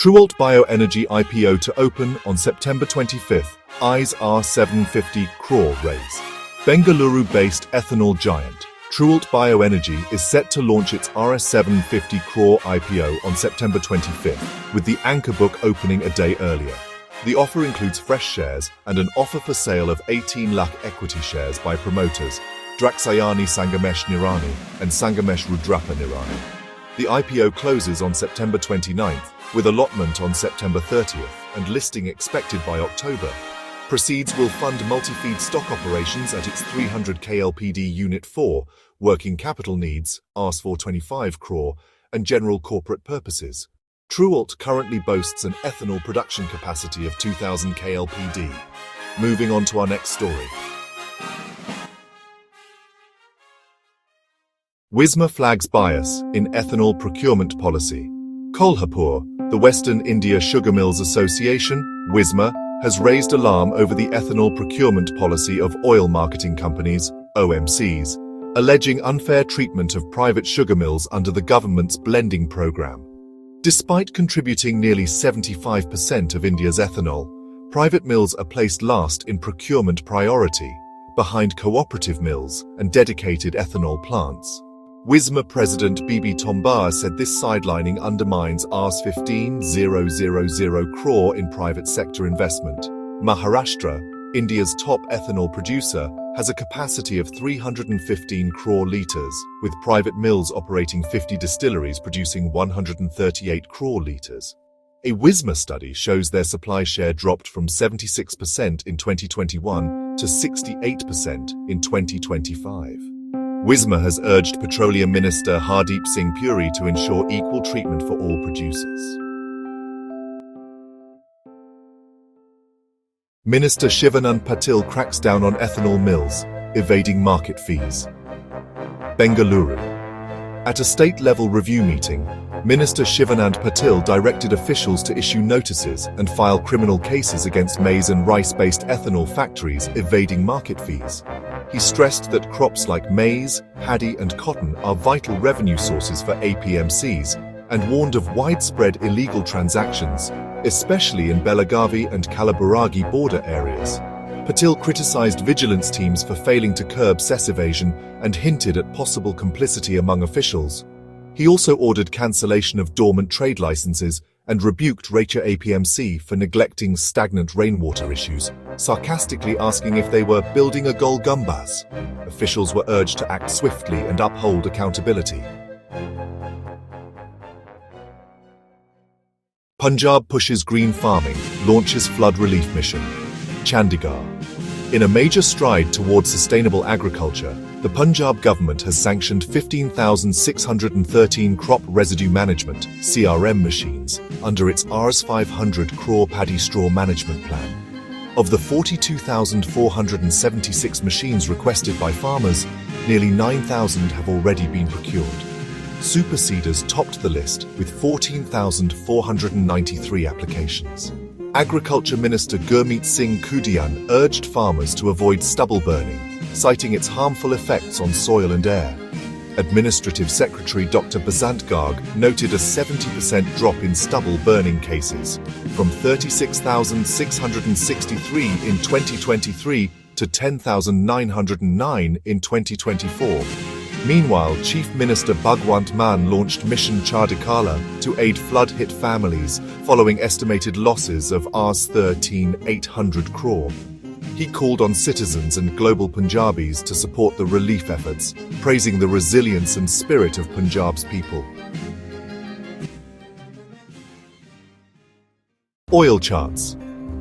Trualt Bioenergy IPO to open on September 25th, eyes R750 crore raise. Bengaluru-based ethanol giant, Trualt Bioenergy is set to launch its Rs750 crore IPO on September 25th, with the anchor book opening a day earlier. The offer includes fresh shares and an offer for sale of 18 lakh equity shares by promoters Draksayani Sangamesh Nirani and Sangamesh Rudrappa Nirani. The IPO closes on September 29th, with allotment on September 30th and listing expected by October. Proceeds will fund multi-feed stock operations at its 300 KLPD Unit 4, working capital needs, Rs425 crore, and general corporate purposes. Trualt currently boasts an ethanol production capacity of 2,000 KLPD. Moving on to our next story. WISMA flags bias in ethanol procurement policy. Kolhapur, the Western India Sugar Mills Association, WISMA, has raised alarm over the ethanol procurement policy of oil marketing companies, OMCs, alleging unfair treatment of private sugar mills under the government's blending program. Despite contributing nearly 75% of India's ethanol, private mills are placed last in procurement priority, behind cooperative mills and dedicated ethanol plants. WISMA President Bibi Tombar said this sidelining undermines Rs15,000 crore in private sector investment. Maharashtra, India's top ethanol producer, has a capacity of 315 crore litres, with private mills operating 50 distilleries producing 138 crore litres. A WISMA study shows their supply share dropped from 76% in 2021 to 68% in 2025. WISMA has urged Petroleum Minister Hardeep Singh Puri to ensure equal treatment for all producers. Minister Shivanand Patil cracks down on ethanol mills, evading market fees. Bengaluru. At a state-level review meeting, Minister Shivanand Patil directed officials to issue notices and file criminal cases against maize and rice-based ethanol factories evading market fees. He stressed that crops like maize, paddy and cotton are vital revenue sources for APMCs and warned of widespread illegal transactions, especially in Belagavi and Kalaburagi border areas. Patil criticized vigilance teams for failing to curb cess evasion and hinted at possible complicity among officials. He also ordered cancellation of dormant trade licenses and rebuked Racha APMC for neglecting stagnant rainwater issues, sarcastically asking if they were building a Gol Gumbaz. Officials were urged to act swiftly and uphold accountability. Punjab pushes green farming, launches flood relief mission. Chandigarh. In a major stride towards sustainable agriculture, the Punjab government has sanctioned 15,613 crop residue management (CRM) machines under its Rs500 crore paddy straw management plan. Of the 42,476 machines requested by farmers, nearly 9,000 have already been procured. Superseeders topped the list with 14,493 applications. Agriculture Minister Gurmeet Singh Kudian urged farmers to avoid stubble burning, citing its harmful effects on soil and air. Administrative Secretary Dr. Basant Garg noted a 70% drop in stubble burning cases, from 36,663 in 2023 to 10,909 in 2024. Meanwhile, Chief Minister Bhagwant Mann launched Mission Chardikala to aid flood-hit families following estimated losses of Rs13,800 crore. He called on citizens and global Punjabis to support the relief efforts, praising the resilience and spirit of Punjab's people. Oil charts.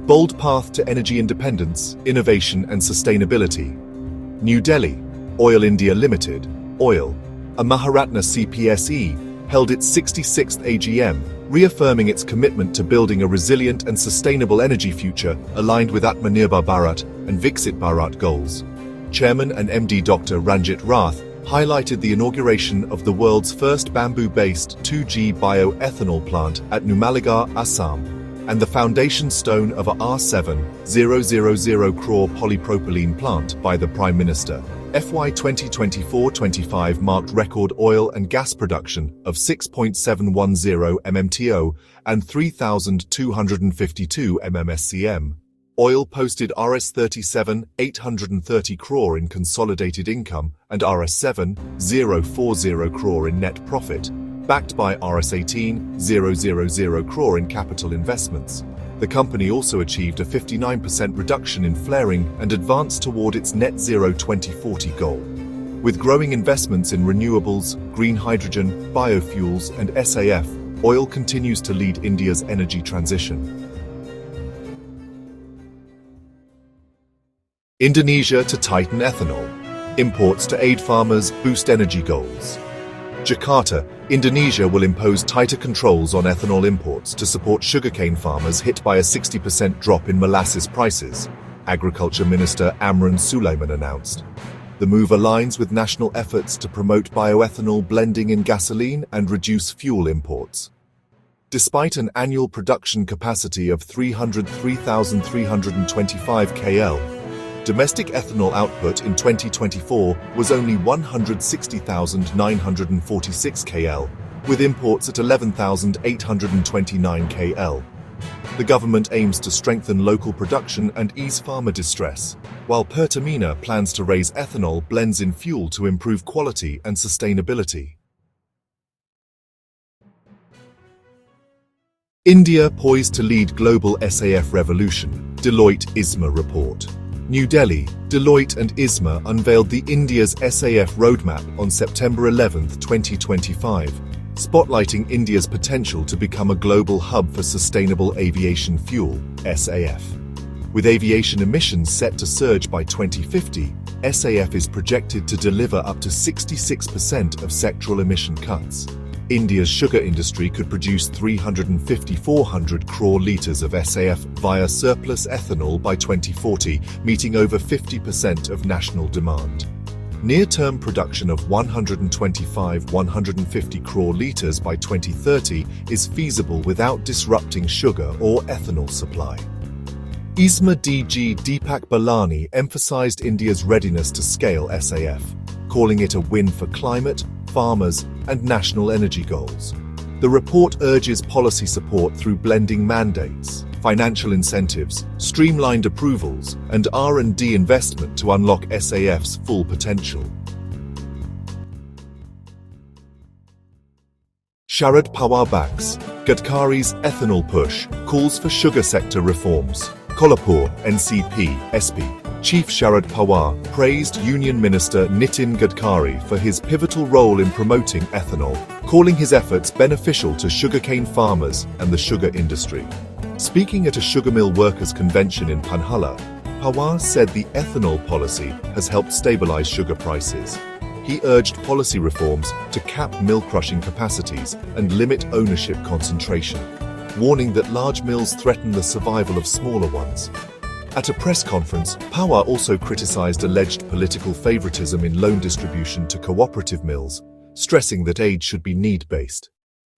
Bold path to energy independence, innovation and sustainability. New Delhi, Oil India Limited, Oil, a Maharatna CPSE, held its 66th AGM, reaffirming its commitment to building a resilient and sustainable energy future aligned with Atmanirbhar Bharat and Viksit Bharat goals. Chairman and MD Dr. Ranjit Rath highlighted the inauguration of the world's first bamboo-based 2G bioethanol plant at Numaligarh, Assam, and the foundation stone of a Rs7,000 crore polypropylene plant by the Prime Minister. FY 2024-25 marked record oil and gas production of 6.710 mmto and 3,252 mmscm. Oil posted Rs 37,830 crore in consolidated income and Rs 7,040 crore in net profit, backed by Rs 18,000 crore in capital investments. The company also achieved a 59% reduction in flaring and advanced toward its net zero 2040 goal. With growing investments in renewables, green hydrogen, biofuels, and SAF, oil continues to lead India's energy transition. Indonesia to tighten ethanol. Imports to aid farmers boost energy goals. Jakarta, Indonesia will impose tighter controls on ethanol imports to support sugarcane farmers hit by a 60% drop in molasses prices, Agriculture Minister Amran Sulaiman announced. The move aligns with national efforts to promote bioethanol blending in gasoline and reduce fuel imports. Despite an annual production capacity of 303,325 KL, domestic ethanol output in 2024 was only 160,946 KL, with imports at 11,829 KL. The government aims to strengthen local production and ease farmer distress, while Pertamina plans to raise ethanol blends in fuel to improve quality and sustainability. India poised to lead global SAF revolution, Deloitte ISMA report. New Delhi, Deloitte and ISMA unveiled the India's SAF roadmap on September 11, 2025, spotlighting India's potential to become a global hub for sustainable aviation fuel, SAF. With aviation emissions set to surge by 2050, SAF is projected to deliver up to 66% of sectoral emission cuts. India's sugar industry could produce 350-400 crore litres of SAF via surplus ethanol by 2040, meeting over 50% of national demand. Near-term production of 125-150 crore litres by 2030 is feasible without disrupting sugar or ethanol supply. ISMA DG Deepak Balani emphasised India's readiness to scale SAF, calling it a win for climate, farmers, and national energy goals. The report urges policy support through blending mandates, financial incentives, streamlined approvals, and R&D investment to unlock SAF's full potential. Sharad Pawar backs Gadkari's ethanol push, calls for sugar sector reforms. Kolhapur, NCP, SP. Chief Sharad Pawar praised Union Minister Nitin Gadkari for his pivotal role in promoting ethanol, calling his efforts beneficial to sugarcane farmers and the sugar industry. Speaking at a sugar mill workers' convention in Punjab, Pawar said the ethanol policy has helped stabilize sugar prices. He urged policy reforms to cap mill crushing capacities and limit ownership concentration, warning that large mills threaten the survival of smaller ones. At a press conference, Pawar also criticized alleged political favoritism in loan distribution to cooperative mills, stressing that aid should be need-based.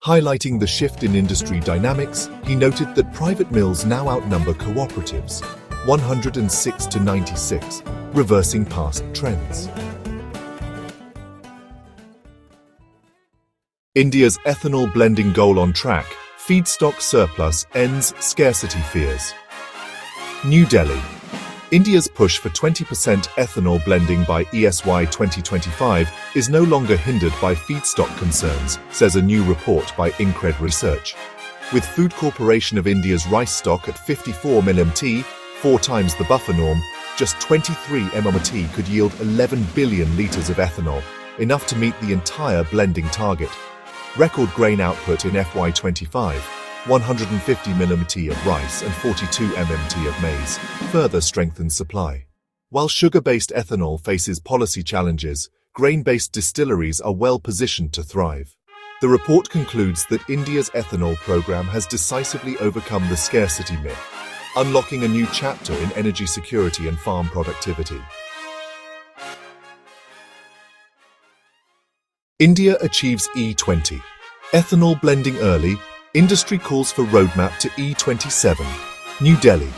Highlighting the shift in industry dynamics, he noted that private mills now outnumber cooperatives, 106 to 96, reversing past trends. India's ethanol blending goal on track, feedstock surplus ends scarcity fears. New Delhi. India's push for 20% ethanol blending by ESY 2025 is no longer hindered by feedstock concerns, says a new report by Incred Research. With Food Corporation of India's rice stock at 54 mmT, 4 times the buffer norm, just 23 mmT could yield 11 billion litres of ethanol, enough to meet the entire blending target. Record grain output in FY 25, 150 mmT of rice and 42 mmT of maize, further strengthens supply. While sugar-based ethanol faces policy challenges, grain-based distilleries are well positioned to thrive. The report concludes that India's ethanol program has decisively overcome the scarcity myth, unlocking a new chapter in energy security and farm productivity. India achieves E20. Ethanol blending early. Industry calls for roadmap to E27. New Delhi.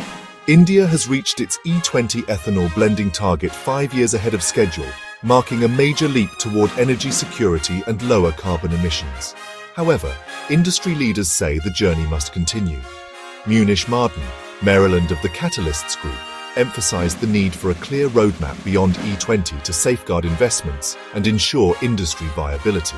India has reached its E20 ethanol blending target 5 years ahead of schedule, marking a major leap toward energy security and lower carbon emissions. However, industry leaders say the journey must continue. Munish Marden, Maryland of the Catalysts Group, emphasized the need for a clear roadmap beyond E20 to safeguard investments and ensure industry viability.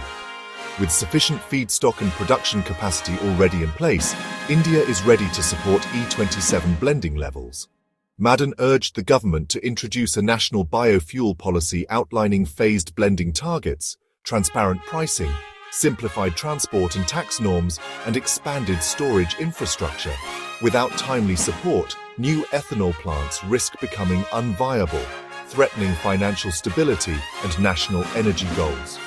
With sufficient feedstock and production capacity already in place, India is ready to support E27 blending levels. Madden urged the government to introduce a national biofuel policy outlining phased blending targets, transparent pricing, simplified transport and tax norms, and expanded storage infrastructure. Without timely support, new ethanol plants risk becoming unviable, threatening financial stability and national energy goals.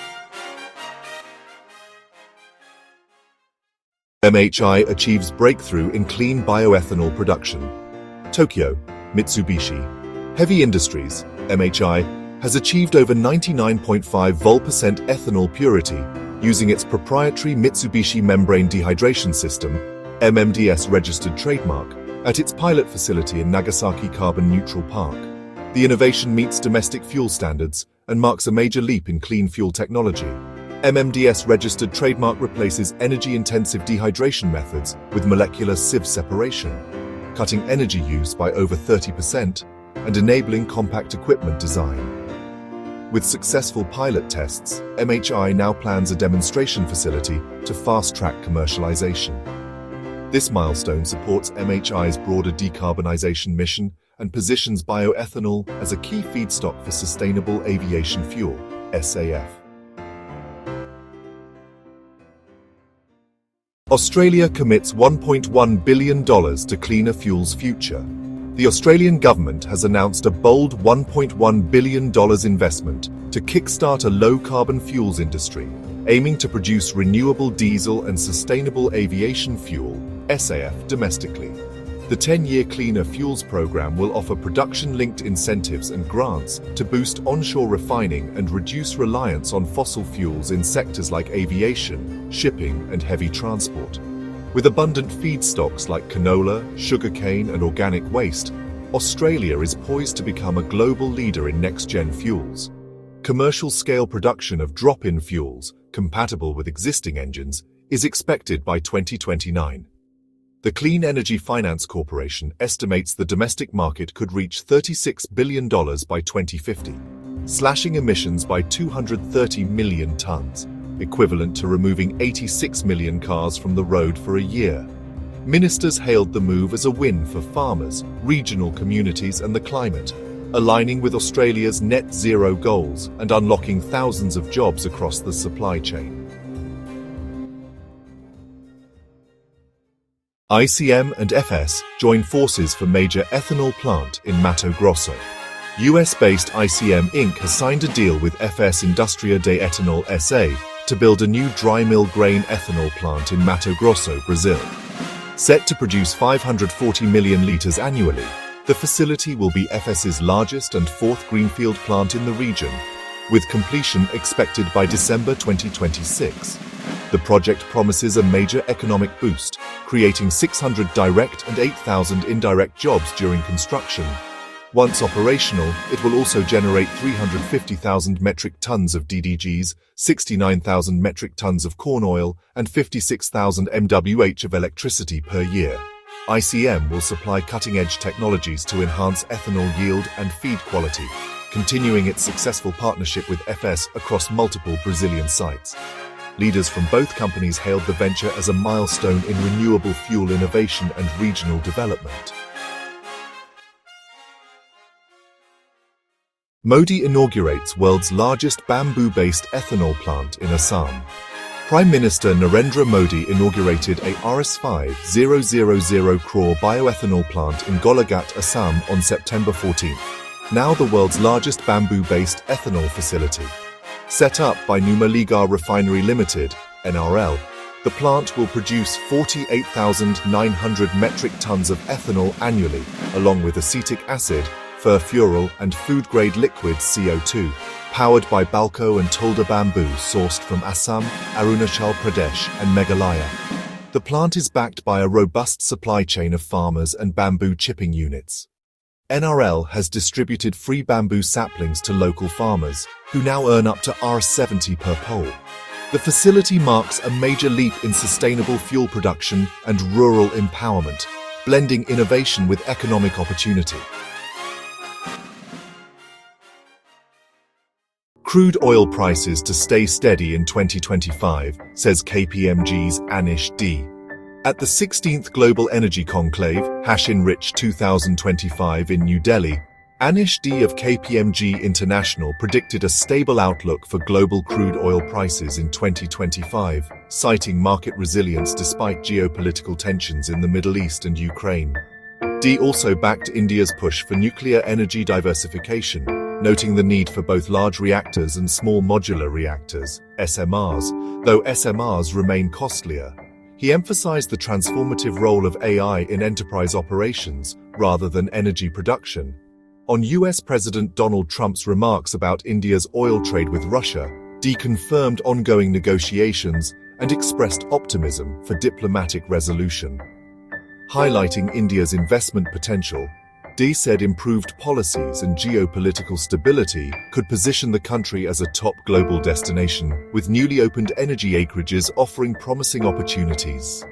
MHI achieves breakthrough in clean bioethanol production. Tokyo, Mitsubishi Heavy Industries, MHI, has achieved over 99.5% ethanol purity using its proprietary Mitsubishi Membrane Dehydration System, MMDS registered trademark, at its pilot facility in Nagasaki Carbon Neutral Park. The innovation meets domestic fuel standards and marks a major leap in clean fuel technology. MMDS registered trademark replaces energy-intensive dehydration methods with molecular sieve separation, cutting energy use by over 30% and enabling compact equipment design. With successful pilot tests, MHI now plans a demonstration facility to fast-track commercialization. This milestone supports MHI's broader decarbonization mission and positions bioethanol as a key feedstock for sustainable aviation fuel, SAF. Australia commits $1.1 billion to cleaner fuels future. The Australian government has announced a bold $1.1 billion investment to kickstart a low-carbon fuels industry, aiming to produce renewable diesel and sustainable aviation fuel, SAF, domestically. The 10-year Cleaner Fuels program will offer production-linked incentives and grants to boost onshore refining and reduce reliance on fossil fuels in sectors like aviation, shipping, and heavy transport. With abundant feedstocks like canola, sugarcane, and organic waste, Australia is poised to become a global leader in next-gen fuels. Commercial-scale production of drop-in fuels, compatible with existing engines, is expected by 2029. The Clean Energy Finance Corporation estimates the domestic market could reach $36 billion by 2050, slashing emissions by 230 million tons, equivalent to removing 86 million cars from the road for a year. Ministers hailed the move as a win for farmers, regional communities, and the climate, aligning with Australia's net zero goals and unlocking thousands of jobs across the supply chain. ICM-FS join forces for major ethanol plant in Mato Grosso. US-based ICM Inc. has signed a deal with FS Industria de Ethanol SA to build a new dry mill grain ethanol plant in Mato Grosso, Brazil. Set to produce 540 million litres annually, the facility will be FS's largest and fourth greenfield plant in the region, with completion expected by December 2026. The project promises a major economic boost, creating 600 direct and 8,000 indirect jobs during construction. Once operational, it will also generate 350,000 metric tons of DDGs, 69,000 metric tons of corn oil, and 56,000 MWh of electricity per year. ICM will supply cutting-edge technologies to enhance ethanol yield and feed quality, continuing its successful partnership with FS across multiple Brazilian sites. Leaders from both companies hailed the venture as a milestone in renewable fuel innovation and regional development. Modi inaugurates world's largest bamboo-based ethanol plant in Assam. Prime Minister Narendra Modi inaugurated a Rs5,000 crore bioethanol plant in Golaghat, Assam on September 14, now the world's largest bamboo-based ethanol facility. Set up by Numaligarh Refinery Limited, NRL, the plant will produce 48,900 metric tons of ethanol annually, along with acetic acid, furfural, and food-grade liquid CO2, powered by Balco and Tulda bamboo sourced from Assam, Arunachal Pradesh, and Meghalaya. The plant is backed by a robust supply chain of farmers and bamboo chipping units. NRL has distributed free bamboo saplings to local farmers, who now earn up to R70 per pole. The facility marks a major leap in sustainable fuel production and rural empowerment, blending innovation with economic opportunity. Crude oil prices to stay steady in 2025, says KPMG's Anish D. At the 16th Global Energy Conclave, #Enrich 2025 in New Delhi, Anish D of KPMG International predicted a stable outlook for global crude oil prices in 2025, citing market resilience despite geopolitical tensions in the Middle East and Ukraine. D also backed India's push for nuclear energy diversification, noting the need for both large reactors and small modular reactors, SMRs, though SMRs remain costlier. He emphasized the transformative role of AI in enterprise operations rather than energy production. On US President Donald Trump's remarks about India's oil trade with Russia, D confirmed ongoing negotiations and expressed optimism for diplomatic resolution. Highlighting India's investment potential, D said improved policies and geopolitical stability could position the country as a top global destination, with newly opened energy acreages offering promising opportunities.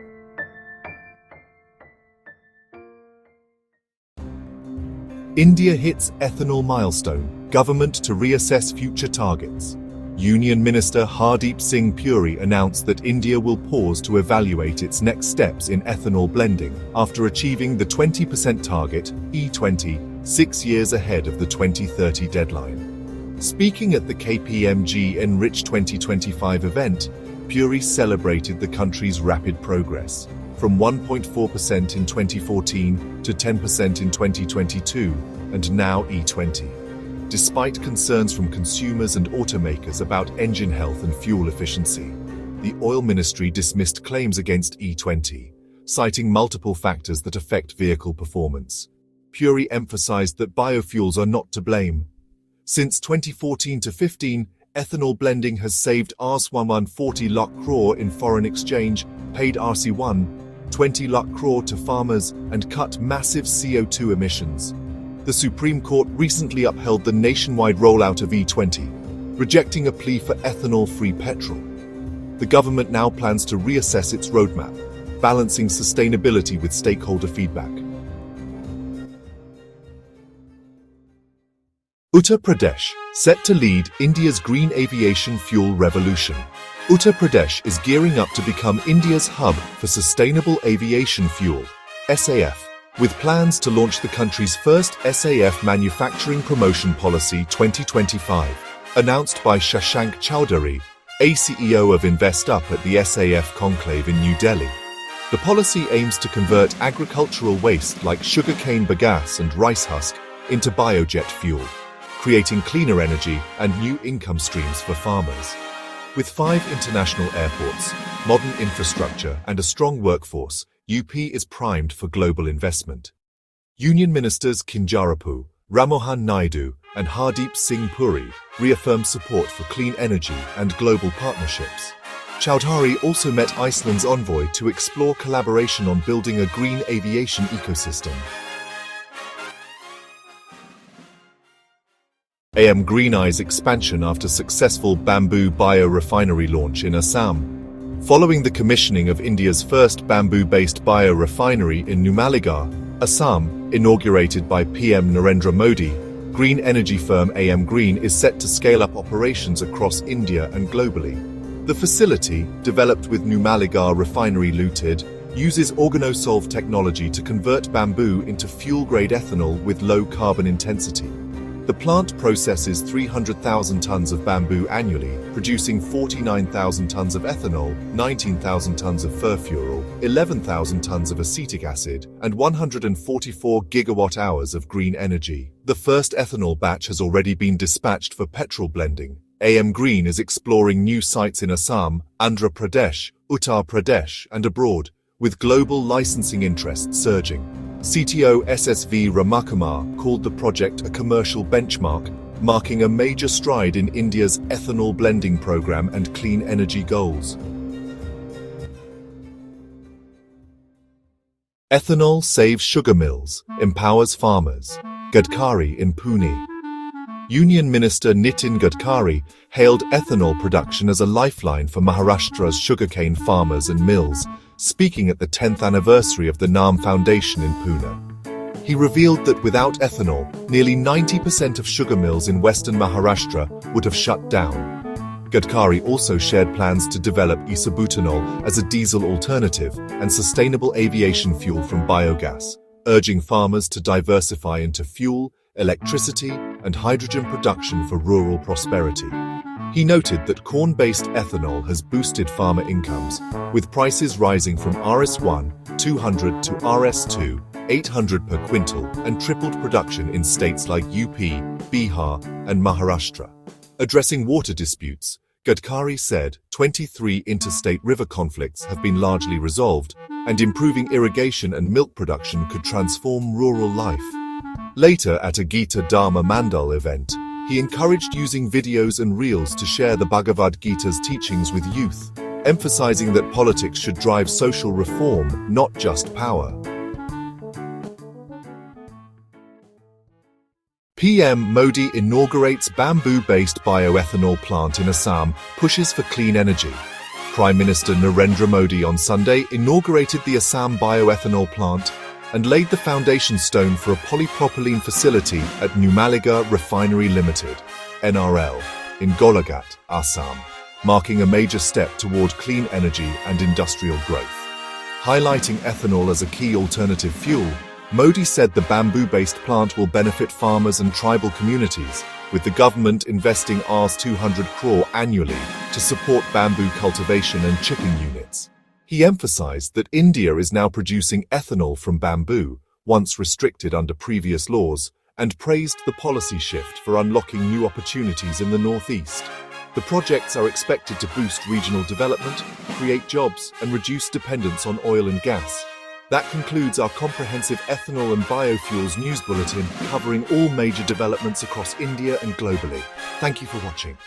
India hits ethanol milestone, government to reassess future targets. Union Minister Hardeep Singh Puri announced that India will pause to evaluate its next steps in ethanol blending after achieving the 20% target, E20, 6 years ahead of the 2030 deadline. Speaking at the KPMG Enrich 2025 event, Puri celebrated the country's rapid progress, from 1.4% in 2014 to 10% in 2022, and now E20. Despite concerns from consumers and automakers about engine health and fuel efficiency, the oil ministry dismissed claims against E20, citing multiple factors that affect vehicle performance. Puri emphasized that biofuels are not to blame. Since 2014 to 15, ethanol blending has saved Rs 140 lakh crore in foreign exchange, paid Rs 120 lakh crore to farmers, and cut massive CO2 emissions. The Supreme Court recently upheld the nationwide rollout of E20, rejecting a plea for ethanol-free petrol. The government now plans to reassess its roadmap, balancing sustainability with stakeholder feedback. Uttar Pradesh, set to lead India's green aviation fuel revolution. Uttar Pradesh is gearing up to become India's hub for sustainable aviation fuel, SAF, with plans to launch the country's first SAF manufacturing promotion policy 2025, announced by Shashank Chowdhury, ACEO of InvestUp at the SAF conclave in New Delhi. The policy aims to convert agricultural waste like sugarcane bagasse and rice husk into biojet fuel, creating cleaner energy and new income streams for farmers. With 5 international airports, modern infrastructure, and a strong workforce, UP is primed for global investment. Union Ministers Kinjarapu, Ramohan Naidu, and Hardeep Singh Puri reaffirmed support for clean energy and global partnerships. Chowdhury also met Iceland's envoy to explore collaboration on building a green aviation ecosystem. AM Greeneye's expansion after successful bamboo biorefinery launch in Assam. Following the commissioning of India's first bamboo-based biorefinery in Numaligarh, Assam, inaugurated by PM Narendra Modi, green energy firm AM Green is set to scale up operations across India and globally. The facility, developed with Numaligarh Refinery Limited, uses organosolve technology to convert bamboo into fuel-grade ethanol with low carbon intensity. The plant processes 300,000 tons of bamboo annually, producing 49,000 tons of ethanol, 19,000 tons of furfural, 11,000 tons of acetic acid, and 144 gigawatt-hours of green energy. The first ethanol batch has already been dispatched for petrol blending. AM Green is exploring new sites in Assam, Andhra Pradesh, Uttar Pradesh, and abroad, with global licensing interest surging. CTO SSV Ramakumar called the project a commercial benchmark, marking a major stride in India's ethanol blending program and clean energy goals. Ethanol saves sugar mills, empowers farmers. Gadkari in Pune. Union Minister Nitin Gadkari hailed ethanol production as a lifeline for Maharashtra's sugarcane farmers and mills, speaking at the 10th anniversary of the NAM Foundation in Pune. He revealed that without ethanol, nearly 90% of sugar mills in western Maharashtra would have shut down. Gadkari also shared plans to develop isobutanol as a diesel alternative and sustainable aviation fuel from biogas, urging farmers to diversify into fuel, electricity, and hydrogen production for rural prosperity. He noted that corn-based ethanol has boosted farmer incomes, with prices rising from Rs1, 200 to Rs2, 800 per quintal, and tripled production in states like UP, Bihar, and Maharashtra. Addressing water disputes, Gadkari said 23 interstate river conflicts have been largely resolved, and improving irrigation and milk production could transform rural life. Later, at a Gita Dharma Mandal event, he encouraged using videos and reels to share the Bhagavad Gita's teachings with youth, emphasizing that politics should drive social reform, not just power. PM Modi inaugurates bamboo-based bioethanol plant in Assam, pushes for clean energy. Prime Minister Narendra Modi on Sunday inaugurated the Assam bioethanol plant and laid the foundation stone for a polypropylene facility at Numaligarh Refinery Limited, NRL, in Golaghat, Assam, marking a major step toward clean energy and industrial growth. Highlighting ethanol as a key alternative fuel, Modi said the bamboo-based plant will benefit farmers and tribal communities, with the government investing Rs 200 crore annually to support bamboo cultivation and chipping units. He emphasized that India is now producing ethanol from bamboo, once restricted under previous laws, and praised the policy shift for unlocking new opportunities in the northeast. The projects are expected to boost regional development, create jobs, and reduce dependence on oil and gas. That concludes our comprehensive ethanol and biofuels news bulletin covering all major developments across India and globally. Thank you for watching.